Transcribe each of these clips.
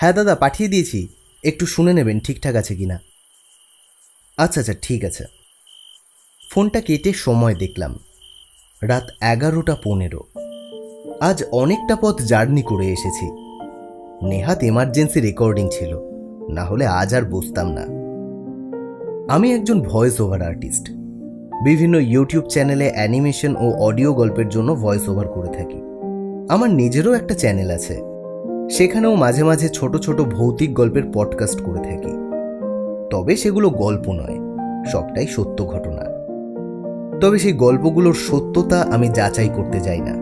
হ্যাঁ দাদা, পাঠিয়ে দিয়েছি, একটু শুনে নেবেন ঠিকঠাক আছে কিনা। আচ্ছা আচ্ছা, ঠিক আছে। ফোনটা কেটে সময় দেখলাম, রাত 11:15। আজ অনেকটা পথ জার্নি করে এসেছি। নেহাত এমার্জেন্সি রেকর্ডিং ছিল, না হলে আজ আর বসতাম না। আমি একজন ভয়েস ওভার আর্টিস্ট। বিভিন্ন ইউটিউব চ্যানেলে অ্যানিমেশন ও অডিও গল্পের জন্য ভয়েস ওভার করে থাকি। আমার নিজেরও একটা চ্যানেল আছে, সেখানেও মাঝে মাঝে ছোট ছোট ভৌতিক গল্পের পডকাস্ট করে থাকি। তবে সেগুলো গল্প নয়, সবটাই সত্য ঘটনা। তবে সেই গল্পগুলোর সত্যতা আমি যাচাই করতে যাই না।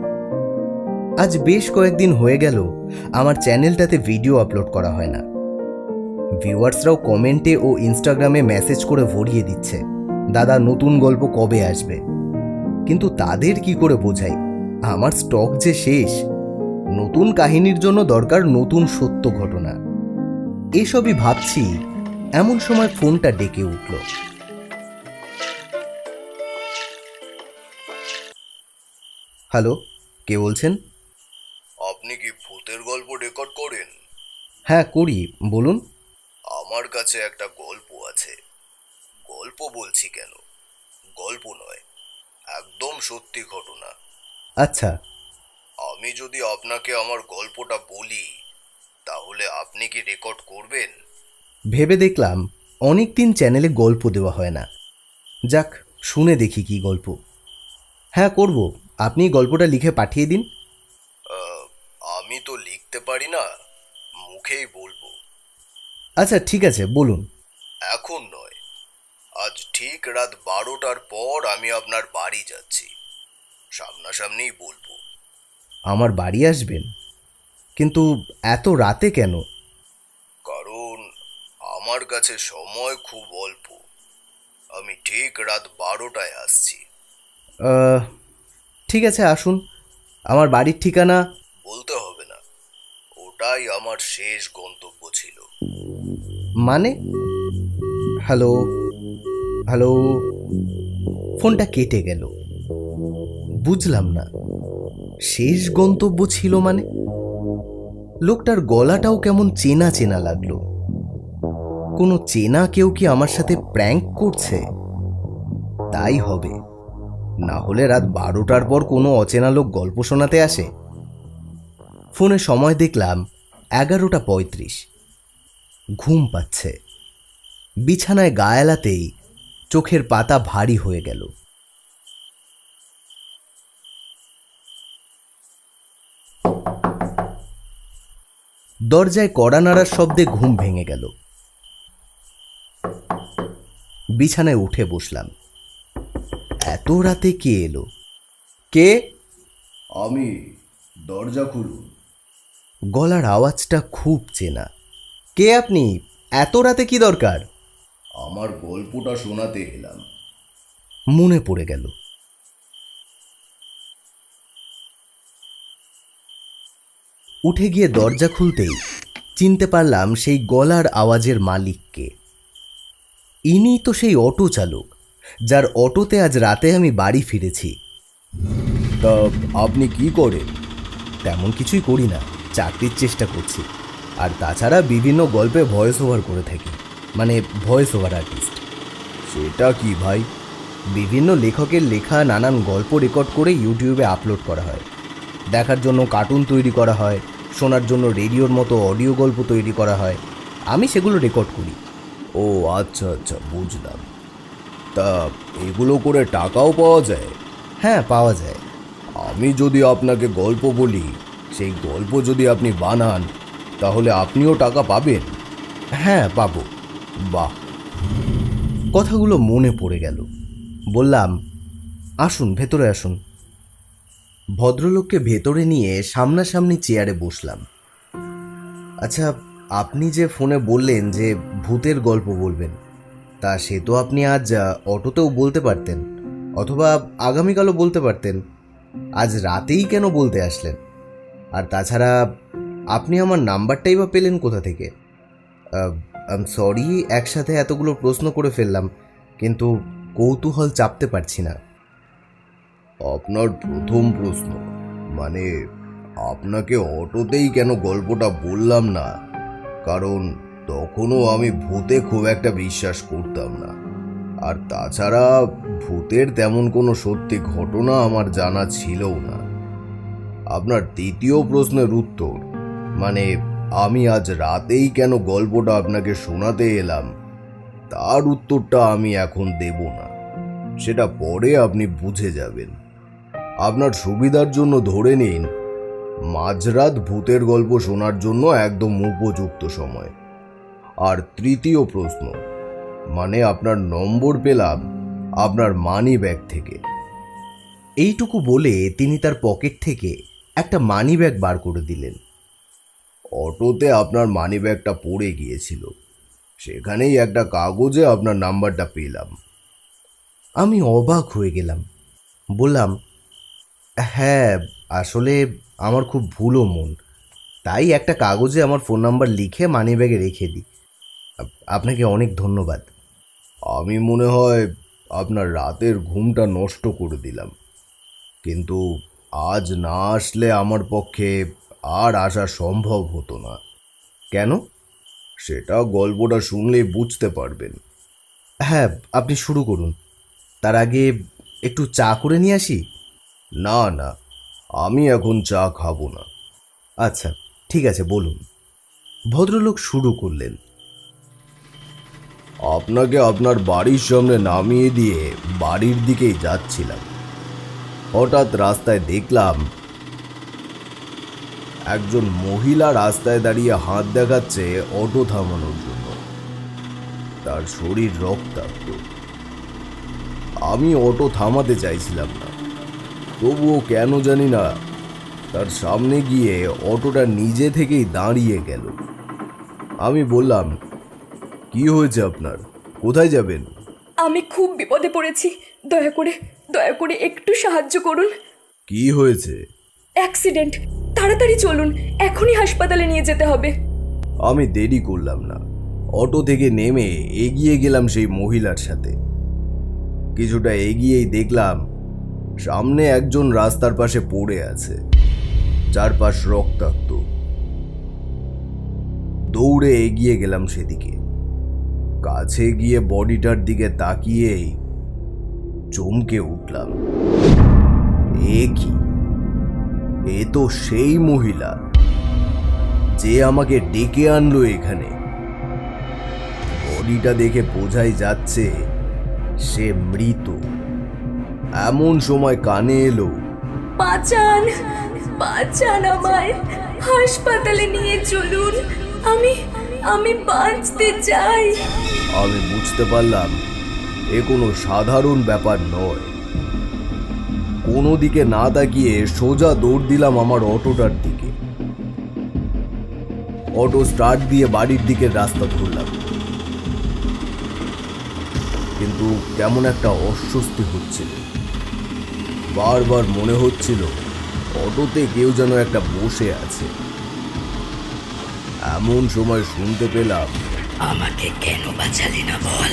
আজ বেশ কয়েকদিন হয়ে গেল আমার চ্যানেলটাতে ভিডিও আপলোড করা হয় না। ভিউয়ার্সরাও কমেন্টে ও ইনস্টাগ্রামে মেসেজ করে ভরিয়ে দিচ্ছে, দাদা নতুন গল্প কবে আসবে। কিন্তু তাদের কি করে বোঝাই আমার স্টক যে শেষ। নতুন কাহিনীর জন্য দরকার নতুন সত্য ঘটনা। এসবই ভাবছি, এমন সময় ফোনটা ডেকে উঠল। হ্যালো, কে বলছেন? আপনি কি ভূতের গল্প রেকর্ড করেন? হ্যাঁ করি, বলুন। আমার কাছে একটা গল্প আছে। গল্প বলছি কেন, গল্প নয়, একদম সত্যি ঘটনা। আচ্ছা। আমি যদি আপনাকে আমার গল্পটা বলি, তাহলে আপনি কি রেকর্ড করবেন? ভেবে দেখলাম অনেক দিন চ্যানেলে গল্প দেওয়া হয় না, যাক শুনে দেখি কি গল্প। হ্যাঁ করব, আপনি গল্পটা লিখে পাঠিয়ে দিন। আহ, আমি তো লিখতে পারি না, মুখেই বলবো। আচ্ছা ঠিক আছে, বলুন। এখন নয়, আজ ঠিক রাত 12টার পর আমি আপনার বাড়ি যাচ্ছি। সামনাসামনিই বলবো। আমার বাড়ি আসবেন? কিন্তু এত রাতে কেন? কারণ আমার কাছে সময় খুব অল্প। আমি ঠিক রাত 12টায় আসছি। আহ, ঠিক আছে আসুন। আমার বাড়ির ঠিকানা? বলতে হবে না, ওটাই আমার শেষ গন্তব্য ছিল। মানে? Hello, hello. ফোনটা কেটে গেল। বুঝলাম না, শেষ গন্তব্য ছিল মানে? লোকটার গলাটাও কেমন চেনা চেনা লাগলো। কোনো চেনা কেউ কি আমার সাথে প্র্যাঙ্ক করছে? তাই হবে, না হলে রাত 12টার পর কোনো অচেনা লোক গল্প শোনাতে আসে? ফোনে সময় দেখলাম 11:35। ঘুম পাচ্ছে। বিছানায় গা এলাতেই চোখের পাতা ভারী হয়ে গেল। দরজায় কড়া নাড়ার শব্দে ঘুম ভেঙে গেল। বিছানায় উঠে বসলাম। এত রাতে কে এলো? কে? আমি, দরজা খুলুন। গলার আওয়াজটা খুব চেনা। কে আপনি? এত রাতে কি দরকার? আমার গল্পটা শোনাতে এলাম। মনে পড়ে গেল। উঠে গিয়ে দরজা খুলতেই চিনতে পারলাম সেই গলার আওয়াজের মালিককে। ইনি তো সেই অটো চালক, যার অটোতে আজ রাতে আমি বাড়ি ফিরেছি। তা আপনি কি করেন? তেমন কিছুই করি না, চাকরির চেষ্টা করছি। আর তাছাড়া বিভিন্ন গল্পে ভয়েস ওভার করে থাকি, মানে ভয়েস ওভার আর্টিস্ট। সেটা কি ভাই? বিভিন্ন লেখকের লেখা নানান গল্প রেকর্ড করে ইউটিউবে আপলোড করা হয়। দেখার জন্য কার্টুন তৈরি করা হয়, শোনার জন্য রেডিওর মতো অডিও গল্প তৈরি করা হয়। আমি সেগুলো রেকর্ড করি। ও আচ্ছা আচ্ছা, বুঝলাম। তা এগুলো করে টাকাও পাওয়া যায়? হ্যাঁ পাওয়া যায়। আমি যদি আপনাকে গল্প বলি, সেই গল্প যদি আপনি বানান, তাহলে আপনিও টাকা পাবেন? হ্যাঁ পাবো। বাহ। কথাগুলো মনে পড়ে গেল। বললাম, আসুন ভেতরে আসুন। ভদ্রলোককে ভেতরে নিয়ে সামনাসামনি চেয়ারে বসলাম। আচ্ছা, আপনি যে ফোনে বললেন যে ভূতের গল্প বলবেন, তা সে তো আপনি আজ অটোতেও বলতে পারতেন, অথবা আগামীকালও বলতে পারতেন। আজ রাতেই কেন বলতে আসলেন? আর তাছাড়া আপনি আমার নাম্বারটাই বা পেলেন কোথা থেকে? আম সরি, একসাথে এতগুলো প্রশ্ন করে ফেললাম, কিন্তু কৌতূহল চাপতে পারছি না। আপনার প্রথম প্রশ্ন, মানে আপনাকে অটোতেই কেন গল্পটা বললাম না, কারণ তখনও আমি ভূতে খুব একটা বিশ্বাস করতাম না। আর তাছাড়া ভূতের তেমন কোনো সত্যি ঘটনা আমার জানা ছিলও না। আপনার তৃতীয় প্রশ্নের উত্তর, মানে আমি আজ রাতেই কেন গল্পটা আপনাকে শোনাতে এলাম, তার উত্তরটা আমি এখন দেব না। সেটা পরে আপনি বুঝে যাবেন। আপনার সুবিধার জন্য ধরে নিন মাঝরাত ভূতের গল্প শোনার জন্য একদম উপযুক্ত সময়। আর তৃতীয় প্রশ্ন, মানে আপনার নম্বর পেলাম আপনার মানি ব্যাগ থেকে। এইটুকু বলে তিনি তার পকেট থেকে একটা মানি ব্যাগ বার করে দিলেন। অটোতে আপনার মানি ব্যাগটা পড়ে গিয়েছিল, সেখানেই একটা কাগজে আপনার নাম্বারটা পেলাম। আমি অবাক হয়ে গেলাম। বললাম, হ্যাঁ, আসলে আমার খুব ভুলো মন, তাই একটা কাগজে আমার ফোন নাম্বার লিখে মানিব্যাগে রেখে দিই। আপনাকে অনেক ধন্যবাদ। আমি মনে হয় আপনার রাতের ঘুমটা নষ্ট করে দিলাম, কিন্তু আজ না আসলে আমার পক্ষে আর আসা সম্ভব হতো না। কেন? সেটা গল্পটা শুনলেই বুঝতে পারবেন। হ্যাঁ, আপনি শুরু করুন। তার আগে একটু চা করে নিয়ে আসি। না না, আমি এখন চা খাবো না। আচ্ছা, ঠিক আছে, বলুন। ভদ্রলোক শুরু করলেন। আপনাকে আপনার বাড়ির সামনে নামিয়ে দিয়ে বাড়ির দিকেই যাচ্ছিলাম। হঠাৎ রাস্তায় দেখলাম একজন মহিলা রাস্তায় দাঁড়িয়ে হাত দেখাচ্ছে অটো থামানোর জন্য। তার শরীর রক্তাক্ত। আমি অটো থামাতে চাইছিলাম না, তবুও কেন জানি না তার সামনে গিয়ে অটোটা নিজে থেকেই দাঁড়িয়ে গেল। আমি বললাম, কি হয়েছে আপনার, কোথায় যাবেন? আমি খুব বিপদে পড়েছি, দয়া করে একটু সাহায্য করুন। কি হয়েছে? অ্যাক্সিডেন্ট, তাড়াতাড়ি চলুন, এখনই হাসপাতালে নিয়ে যেতে হবে। আমি দেরি করলাম না, অটো থেকে নেমে এগিয়ে গেলাম সেই মহিলার সাথে। কিছুটা এগিয়েই দেখলাম সামনে একজন রাস্তার পাশে পড়ে আছে, চারপাশ রক্তাক্ত। দৌড়ে এগিয়ে গেলাম সেদিকে। কাছে গিয়ে বডিটার দিকে তাকিয়েই চমকে উঠলাম। এ কি? এ তো সেই মহিলা যে আমাকে ডেকে আনলো এখানে। বডিটা দেখে বোঝাই যাচ্ছে সে মৃত। এমন সময় কানে এলো, বাঁচান, বাঁচান আমায়, হাসপাতালে নিয়ে চলুন, আমি বাঁচতে চাই। আমি বুঝতে পারলাম এ কোনো সাধারণ ব্যাপার নয়। কোনো দিকে না তাকিয়ে সোজা দৌড় দিলাম আমার অটোটার দিকে। অটো স্টার্ট দিয়ে বাড়ির দিকের রাস্তা ধরলাম, কিন্তু কেমন একটা অস্বস্তি হচ্ছিল। বারবার মনে হচ্ছিল অটোতে কেউ যেন একটা বসে আছে। এমন সময় শুনতে পেলাম, আমাকে কেন বাঁচালি না বল,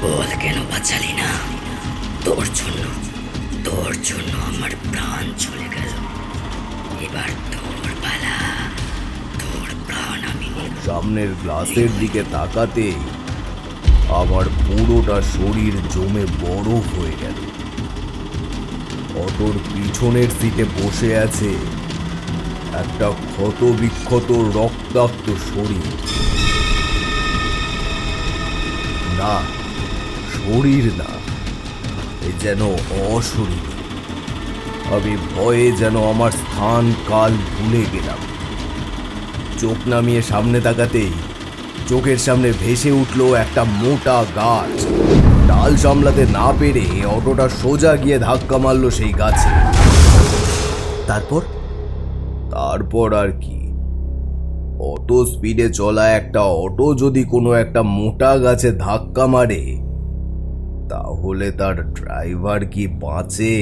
বল কেন বাঁচালি না? তোর জন্য আমার প্রাণ চলে গেল, এবার তোর পালা, তোর প্রাণ আমি নেব। সামনের গ্লাসের দিকে তাকাতেই আমার পুরোটা শরীর জমে বরফ হয়ে গেল। অটোর পিছনের সিটে বসে আছে একটা ক্ষত বিক্ষত রক্তাক্ত শরীর। না, শরীর না, এ যেন অশরীর। আমি ভয়ে যেন আমার স্থান কাল ভুলে গেলাম। চোখ নামিয়ে সামনে তাকাতেই চোখের সামনে ভেসে উঠলো একটা মোটা গাছ। ডাল সামলাতে না পেরে অটোটা সোজা গিয়ে ধাক্কা মারলো সেই গাছে। তারপর আর কি? অটো স্পিডে চলা একটা অটো যদি কোনো একটা মোটা গাছে ধাক্কা মারে, তাহলে তার ড্রাইভার কি বাঁচে?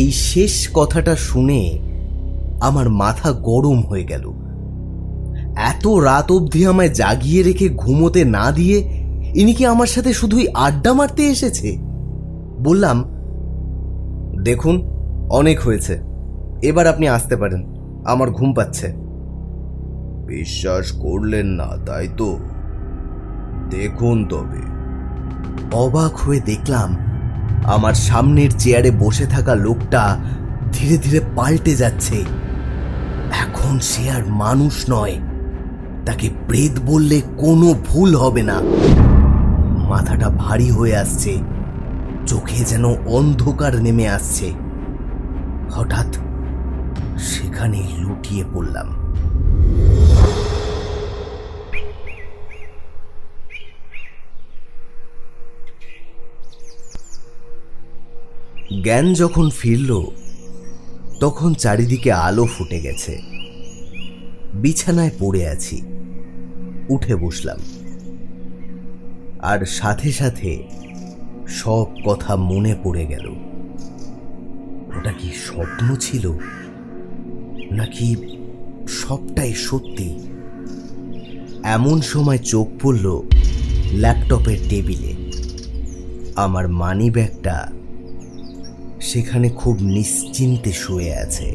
এই শেষ কথাটা শুনে আমার মাথা গরম হয়ে গেল। এত রাত অবধি আমায় জাগিয়ে রেখে ঘুমোতে না দিয়ে ইনি কি আমার সাথে শুধুই আড্ডা মারতে এসেছে? বললাম, দেখুন, অনেক হয়েছে, এবার আপনি আসতে পারেন, আমার ঘুম পাচ্ছে। বিশ্বাস করলেন না, তাই তো? দেখুন তবে। অবাক হয়ে দেখলাম আমার সামনের চেয়ারে বসে থাকা লোকটা ধীরে ধীরে পাল্টে যাচ্ছে। এখন সে আর মানুষ নয়, তাকে প্রেত বললে কোনো ভুল হবে না। মাথাটা ভারী হয়ে আসছে, চোখে যেন অন্ধকার নেমে আসছে। হঠাৎ সেখানে লুটিয়ে পড়লাম। জ্ঞান যখন ফিরল তখন চারিদিকে আলো ফুটে গেছে। বিছানায় পড়ে আছি। উঠে বসলাম, আর সাথে সাথে সব কথা মনে পড়ে গেল। ওটা কি স্বপ্ন ছিল, নাকি সবটাই সত্যি? এমন সময় চোখ পড়ল ল্যাপটপের টেবিলে। আমার মানি ব্যাগটা সেখানে খুব নিশ্চিন্তে শুয়ে আছে।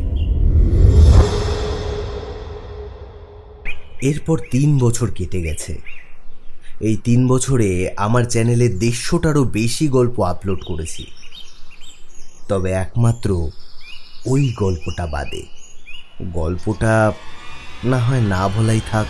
এরপর 3 বছর কেটে গেছে। এই 3 বছরে আমার চ্যানেলে 150টারও বেশি গল্প আপলোড করেছি, তবে একমাত্র ওই গল্পটা বাদে। গল্পটা না হয় না বলাই থাক।